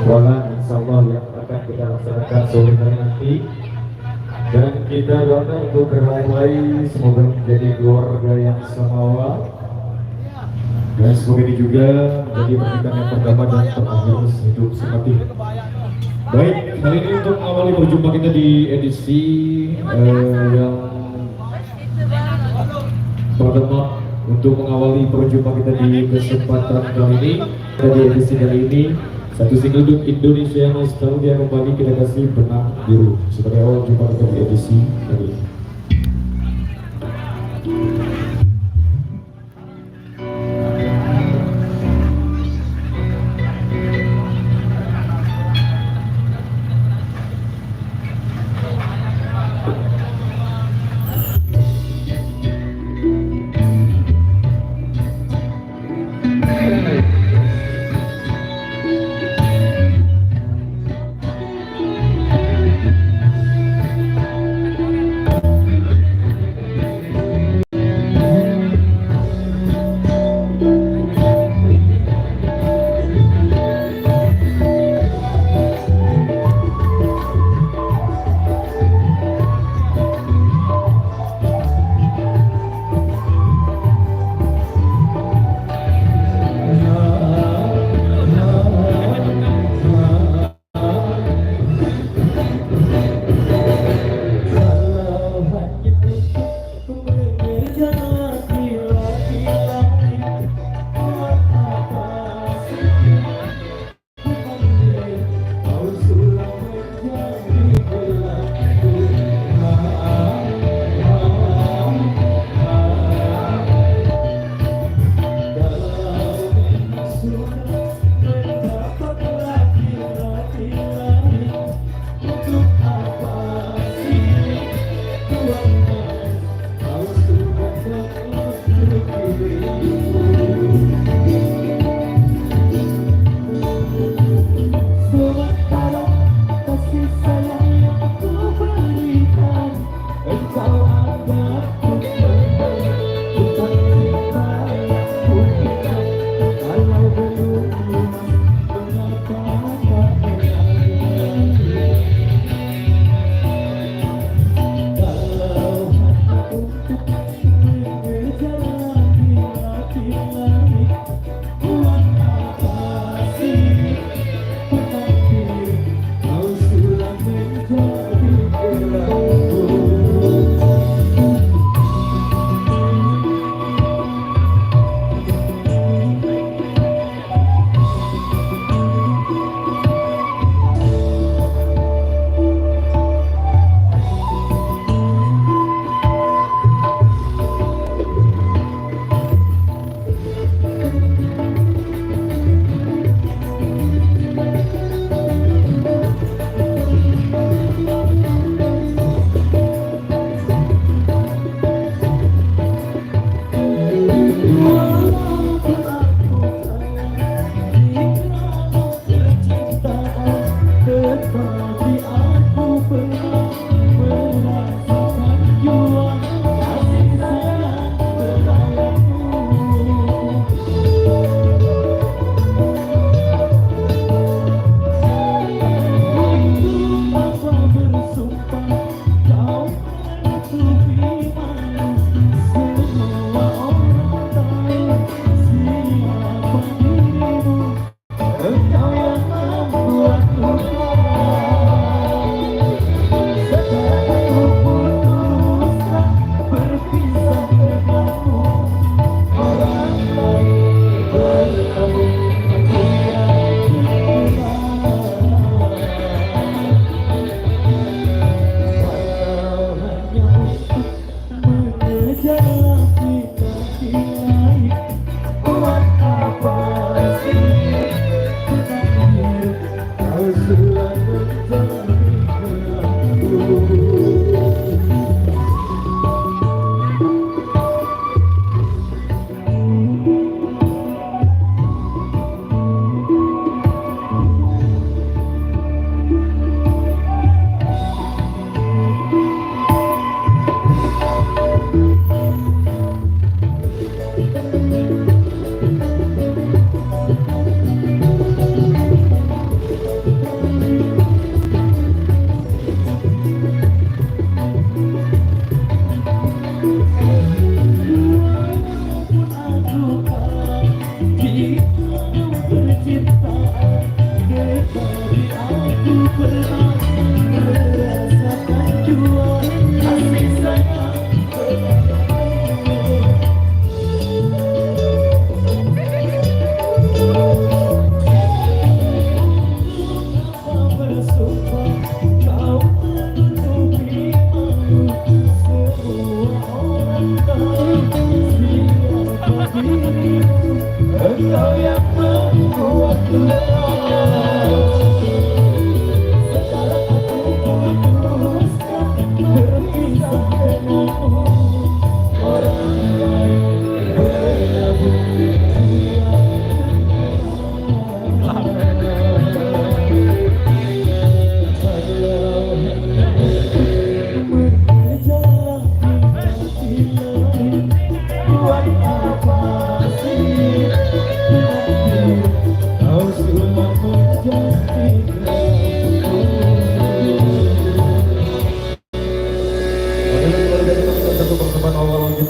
Wala insya Allah yang akan kita laksanakan sore hari nanti, dan kita doakan untuk mulai semoga menjadi keluarga yang samawa, dan semoga ini juga menjadi pernikahan yang pertama dan terakhir hidup semati. Baik, kali ini untuk awali berjumpa kita di edisi yang pertama, untuk mengawali perjumpaan kita di kesempatan kali ini, di edisi kali ini, satu single Indonesia Nostalgia kembali kita kasih Benang Biru sebagai awal jumpa kita di edisi kali ini.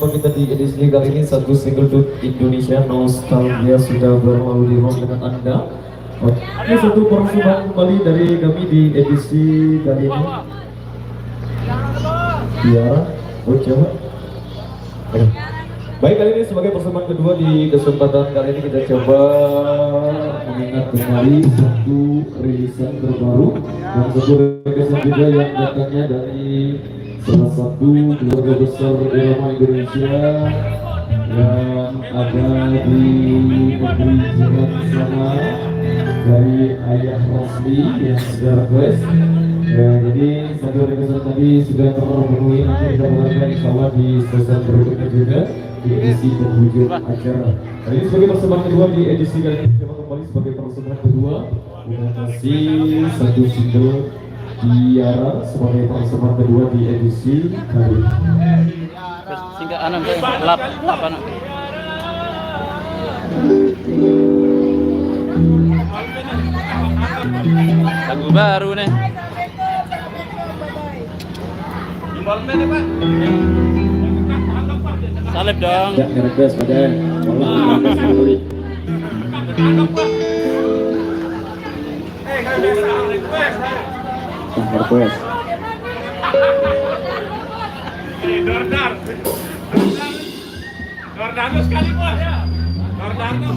Kita di edisi kali ini satu single duet Indonesia Nostalgia sudah berlalu di ruang dengan Anda. Ini satu persembahan kembali dari kami di edisi kali ini. Tiara, coba. Baik, kali ini sebagai persembahan kedua di kesempatan kali ini kita coba mengingat kembali satu rilisan terbaru dan satu rilisan juga yang datangnya dari salah satu keluarga besar drama Indonesia yang ada di negeri Jiran sana, dari Ayah Rosli yang sudah request. Jadi satu requestan tadi sudah terpenuhi, nanti kita mulai insya di sesi berikutnya juga di edisi penghujung acara. Nah, ini sebagai persembahan kedua di edisi kali ini, kita kembali sebagai persembahan kedua dengan masih satu single Tiara sebagai persembahan kedua di edisi kali ini. Singkat anak lap apa nak? Lagu baru nih. Salib dong. Ya, request pada request. Dordano sekali bos ya. Dordano.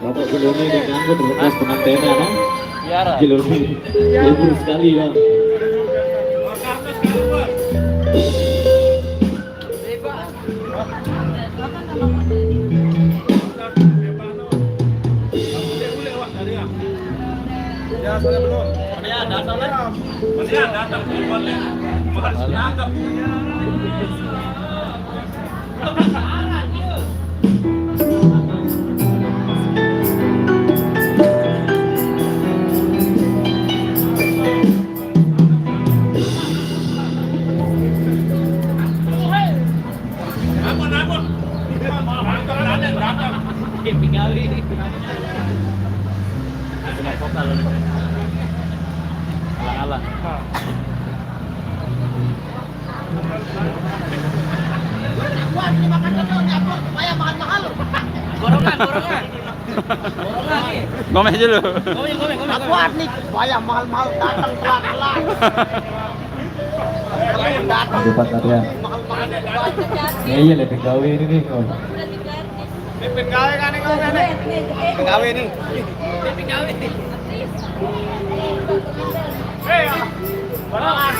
Bapak sebelumnya diganggu terlepas penantena kan? Tiara. Gilur libur sekali bang. Dordano sekali bos. Ya, sudah belum. Masih datang boleh. Harus ditangkap. Alah. Wah, ini makan dulu, nyabur supaya makan mahal. Gorongan. Ngomeh dulu. Ngomeng. Akuat nih, supaya mahal-mahal datang telat-telat. Datang. Depan latihan. Mahal-mahal. Iya lebih gawe ini nih. Pegawai kan nih. Pegawai nih. Barangan.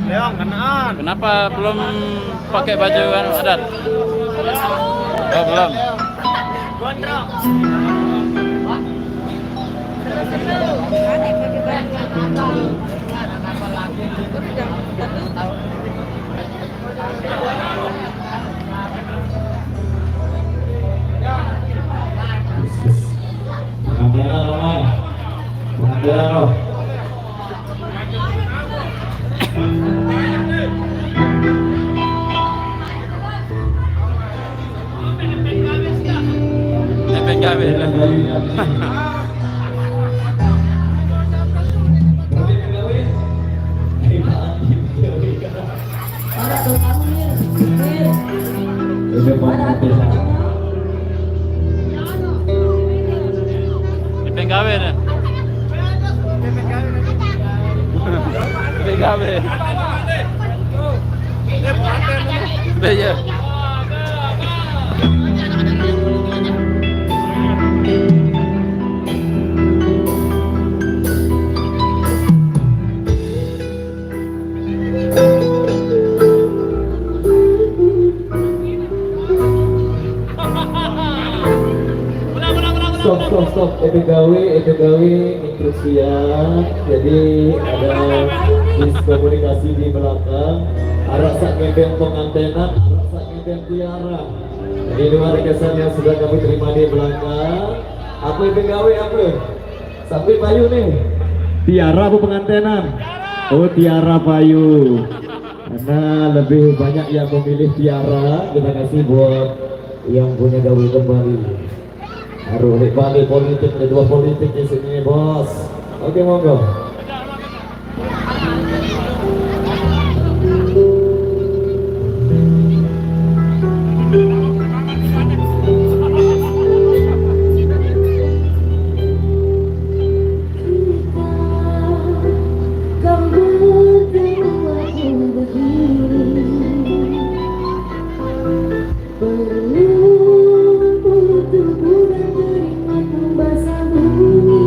Leong, kenaan. Kenapa belum pakai baju adat? Oh, belum. Gondrong. Udah gawe na. Gawe. Beja. Stop, itu gawe instruksi ya. Jadi ada miskomunikasi di belakang. Arah sak ngeben pengantenan, arah sak ngeben tiara. Jadi dua rekesan yang sudah kami terima di belakang. Apa itu gawe apa? Sampai payu nih. Tiara apa pengantenan? Oh tiara payu. Karena lebih banyak yang memilih tiara, kita kasih buat yang punya gawe kembali. Aduh, balik politik, ada dua politik di sini, bos. Oke, monggo. Basah bumi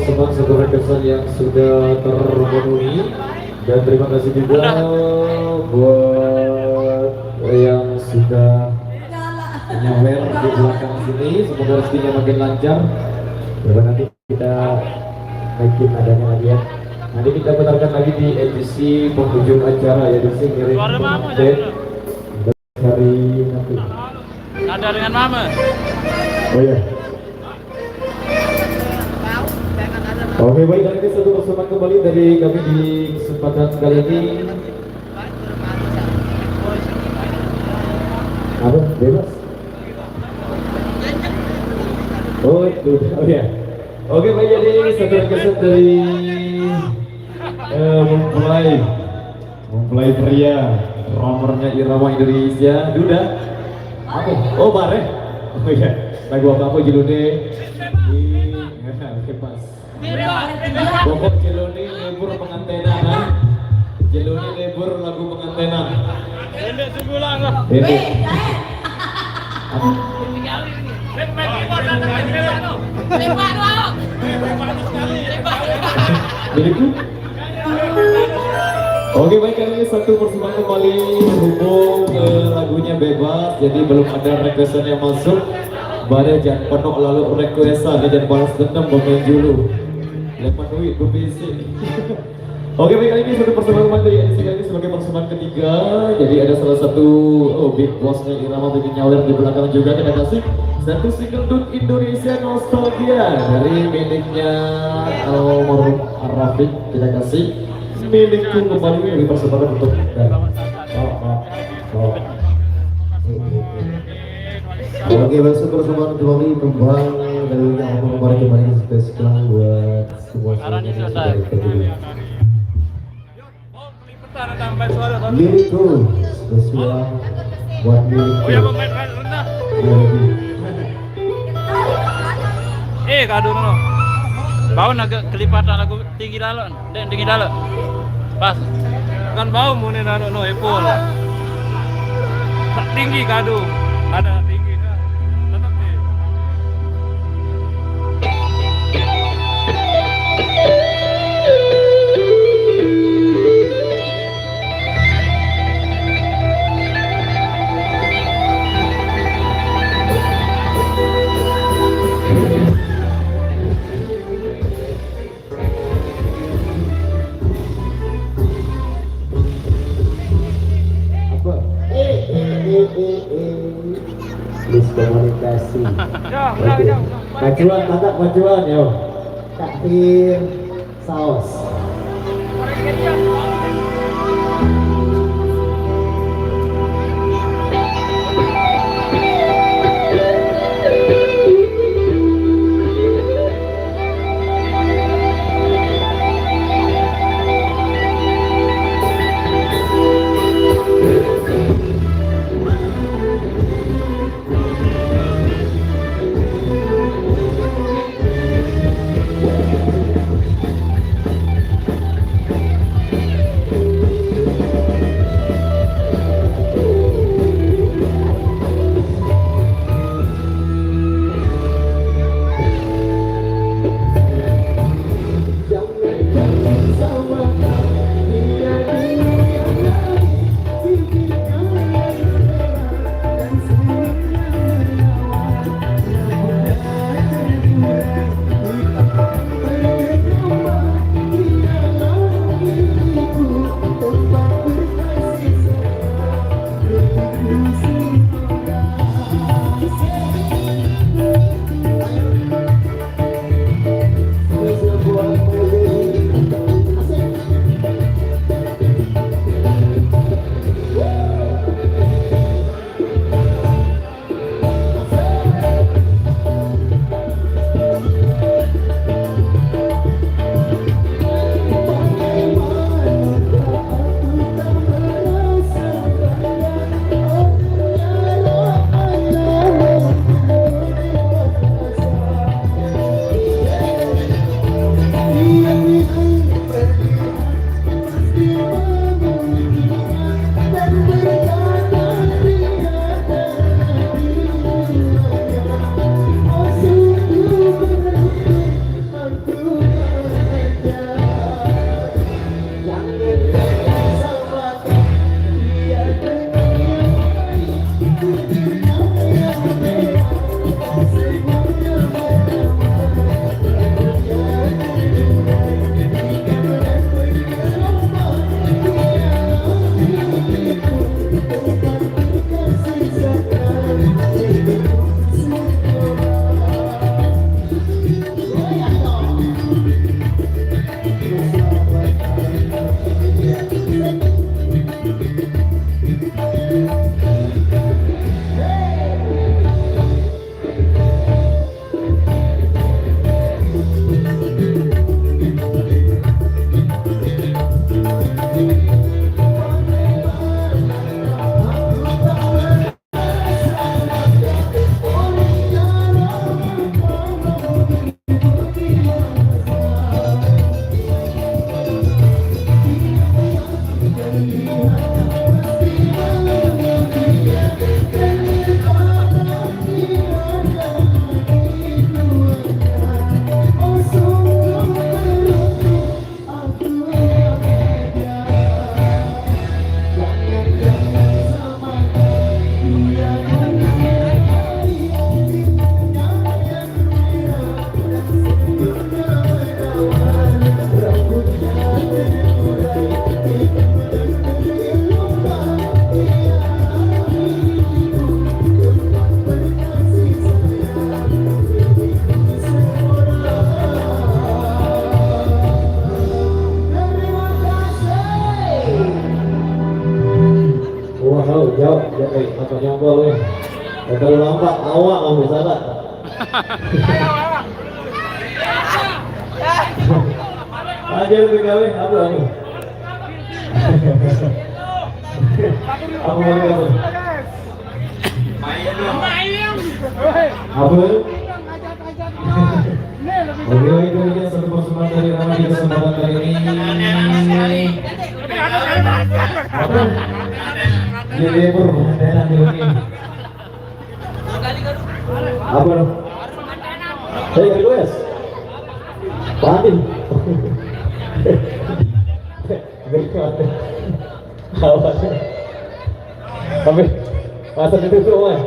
persembahan satu rekesan yang sudah terpenuhi. Dan terima kasih juga buat yang sudah nyawer di belakang sini. Semoga rezekinya makin lancar. Coba nanti kita naikin adanya lagi ya. Nanti kita putarkan lagi di edisi penghujung acara ya, di sini ngirim update dari nanti. Ada dengan mama. Oh ya. Oke baik, dan ini satu persembahan kembali dari kami di kesempatan kali ini. Apa? Bebas? Oh itu, oh ya. Oke baik, jadi satu kesan dari mempelai pria, drummernya Irama Indonesia, Duda. Apa? Oh Bare. Oh iya, lagu apa judulnya? Pas. Pokok Jeloni lebur pengantenan. Jeloni lebur lagu pengantenan. Pendek sebulan lah. Ini. Milikku. Oke baik, kali ini satu persembahan kembali berhubung lagunya bebas, jadi belum ada requestan yang masuk. Bare jangan penuh lalu requestan, jangan balas dendam pemain dulu. Lepas duit berbisi. Oke baik, kali ini satu persembahan kembali dari edisi kali ini sebagai persembahan ketiga. Jadi ada salah satu big bossnya Irama bikin nyawer di belakang juga. Kita kasih satu single Dut Indonesia Nostalgia dari miliknya Almarhum Arafik. Kita kasih milikku kembali dari persembahan untuk Oke, masuk persembahan kembali kembang dari yang kemarin kembali spesial buat semua milikku spesial buat milikku. Oh ya pemain rendah. Kado no. Bau agak kelipatan lagu tinggi dalam, dan tinggi dalam. Pas. Kan bau mau nih nano no epol. Tak tinggi kado. Ada tinggi kan. Tetap deh. Miskomunikasi. Majuan, mantap majuan yo. Takdir saus. kok nyongkol nih. Kalau lambat awak kamu salah. Aja lu gawe apa anu? Apa lagi apa? Apa? Oke, itu dia satu persembahan dari kami di kesempatan kali ini. Apa? Jadi permantenan dulu nih. Apa? Saya request. Pandi. Awas. Sampai masa ditutup kan?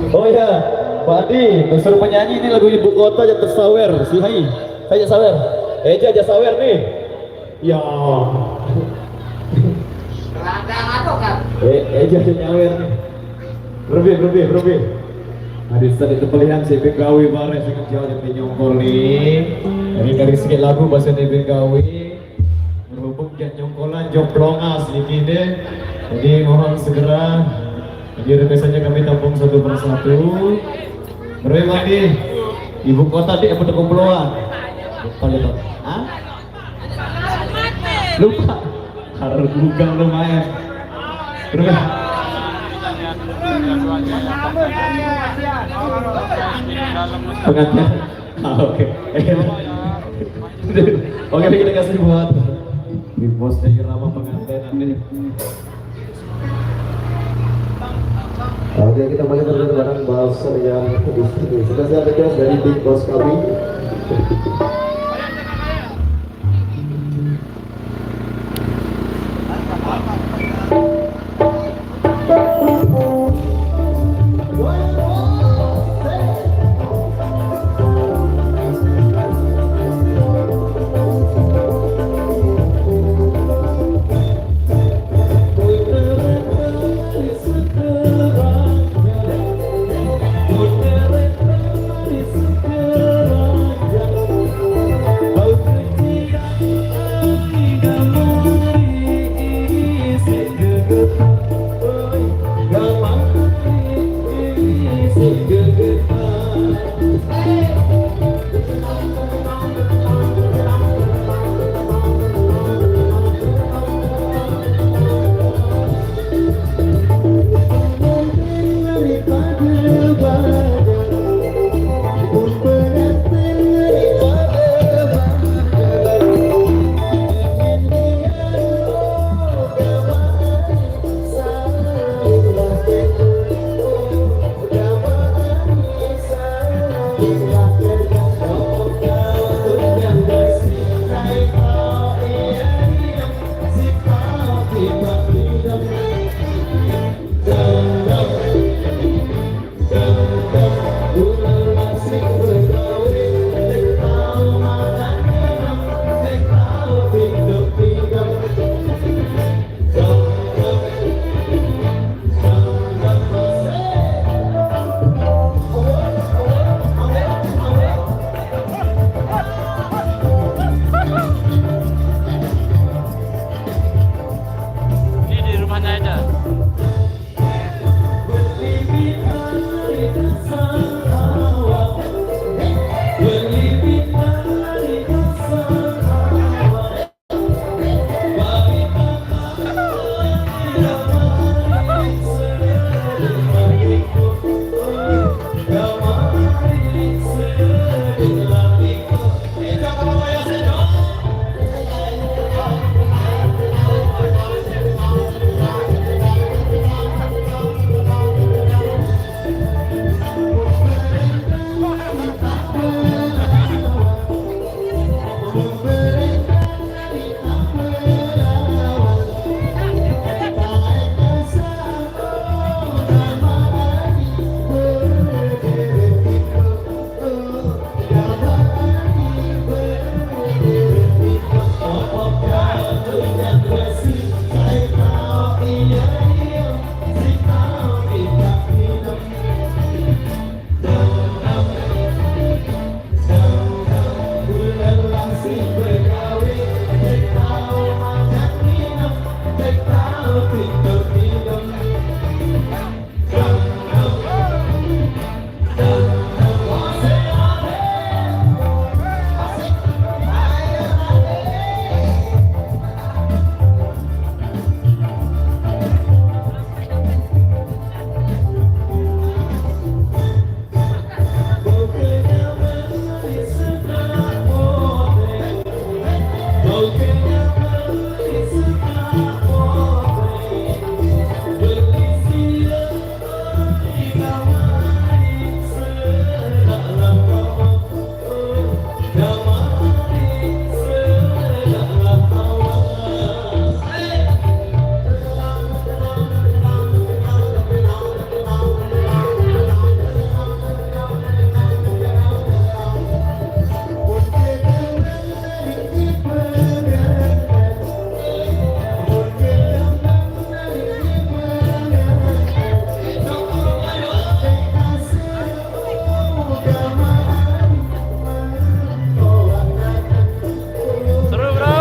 Oh iya, Pak Adi, unsur penyanyi ini lagu ibu kota aja tersawer, si Hai, saya sawer, Eja aja sawer nih, ya, Eja aja nyawer nih, berlebih, Adit tadi terpelihan si Bengawi Bares dengan jauh yang nyongkol nih, dari sedikit lagu bahasa Bengawi, berhubung dia nyongkolan joplongas nih kini, jadi mohon segera. Jadi biasanya kami tampung satu persatu. Berapa nih? Ibu kota di apa kumpulan? Lupa. Hah? Lupa. Harus bukan lumayan. Berapa? Pengantin. Oke. Oke, kita kasih buat di bosnya Irama pengantin nanti. Oke, kita mulai dengan bahasa yang di sini. Sudah saya tegas dari tim bos kami. Seru bro.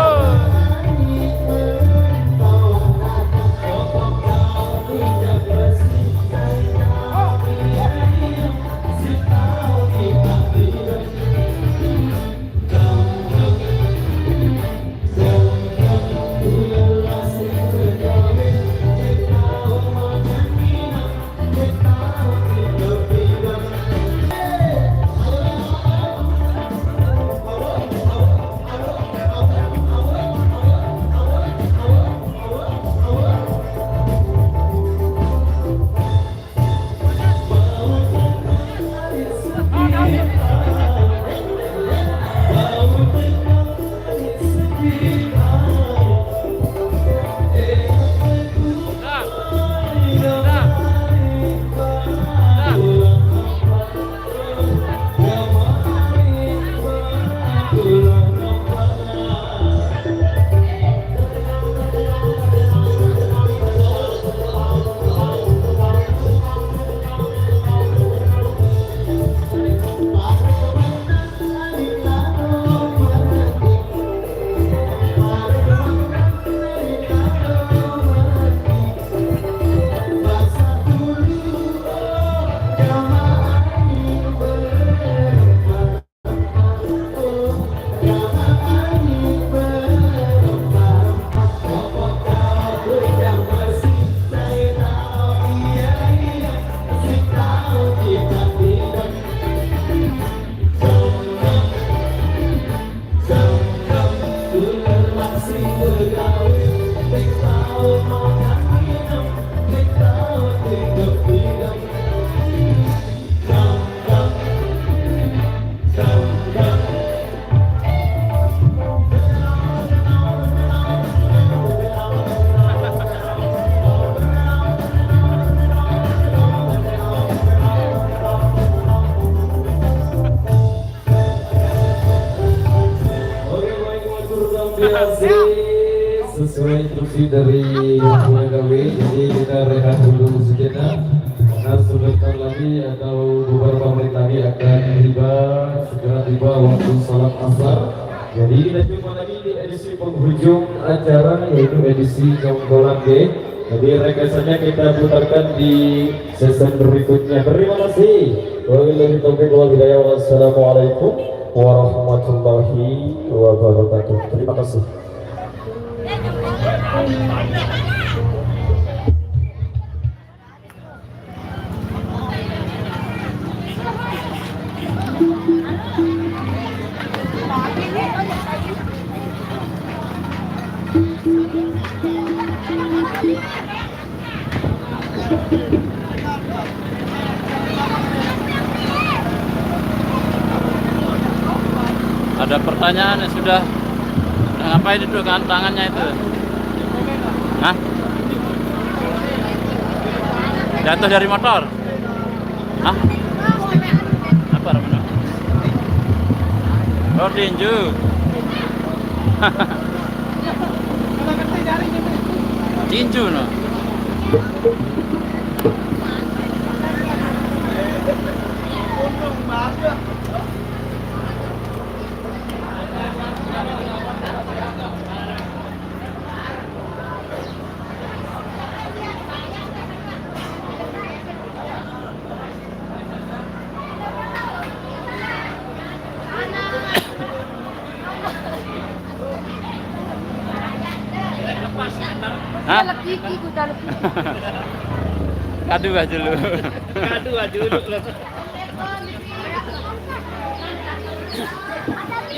Sesuai instruksi dari Yang Mulia Gawi, jadi kita rehat dulu sejenak. Karena sebentar lagi atau beberapa menit lagi akan segera tiba waktu salat asar. Jadi kita jumpa lagi di edisi penghujung acara, yaitu edisi Jonggolan B. Jadi rekayasanya kita putarkan di season berikutnya. Terima kasih. Wabillahi taufiq wal hidayah. Wassalamualaikum warahmatullahi wabarakatuh. Terima kasih. Ada pertanyaan yang sudah ngapain itu kan tangannya itu? Hah? Jatuh dari motor? Hah? Apa namanya? Oh, tinju. Tinju no. Hah? Kadu aja lu. Kadu aja lu.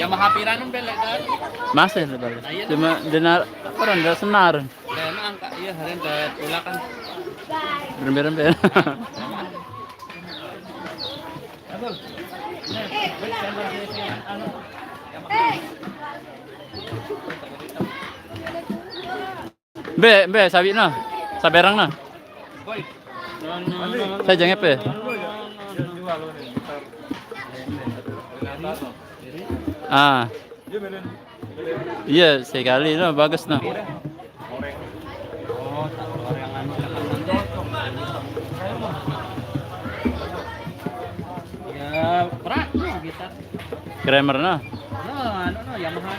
Yamaha Piranun belek kan. Masih lebar. Cuma dinar orang enggak senar. Dan angka iya hari ke ulakan. Rembe-rembe. Be, sabi na. Saberang na. Saya jangan pe. Ah. Iya, sekali no, bagus no. Ya, berat gitar. Kramer no. No, Yamaha.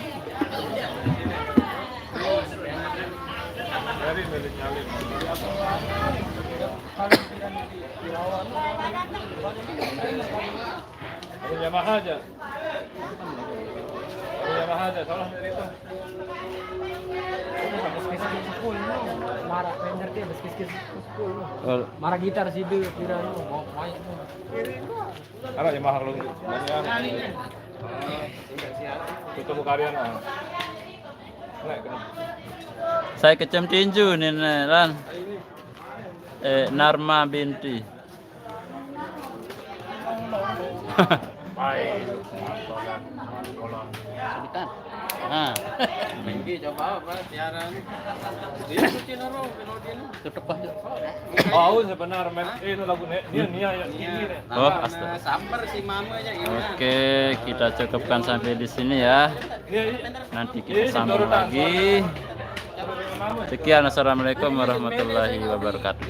Yamaha aja. Yamaha aja, salah dari itu. Marah Ranger dia beskis-kis 10. Oh, Marah gitar sih dia kira mau main. karena Yamaha lu banyak. Tutup karyan ah. Saya kecam tinju nih Lan. Narma binti. Sebentar. Nah, minggi coba apa siaran. Dia kucing orang melodi ini. Tutup aja. Oh, sebenarnya ini lagu Nia ya ini. Oh, astaga. Samper si mamanya gimana? Oke, kita cukupkan sampai di sini ya. Nanti kita sambung lagi. Sekian, assalamualaikum warahmatullahi wabarakatuh.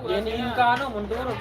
Ini ingkano mundur.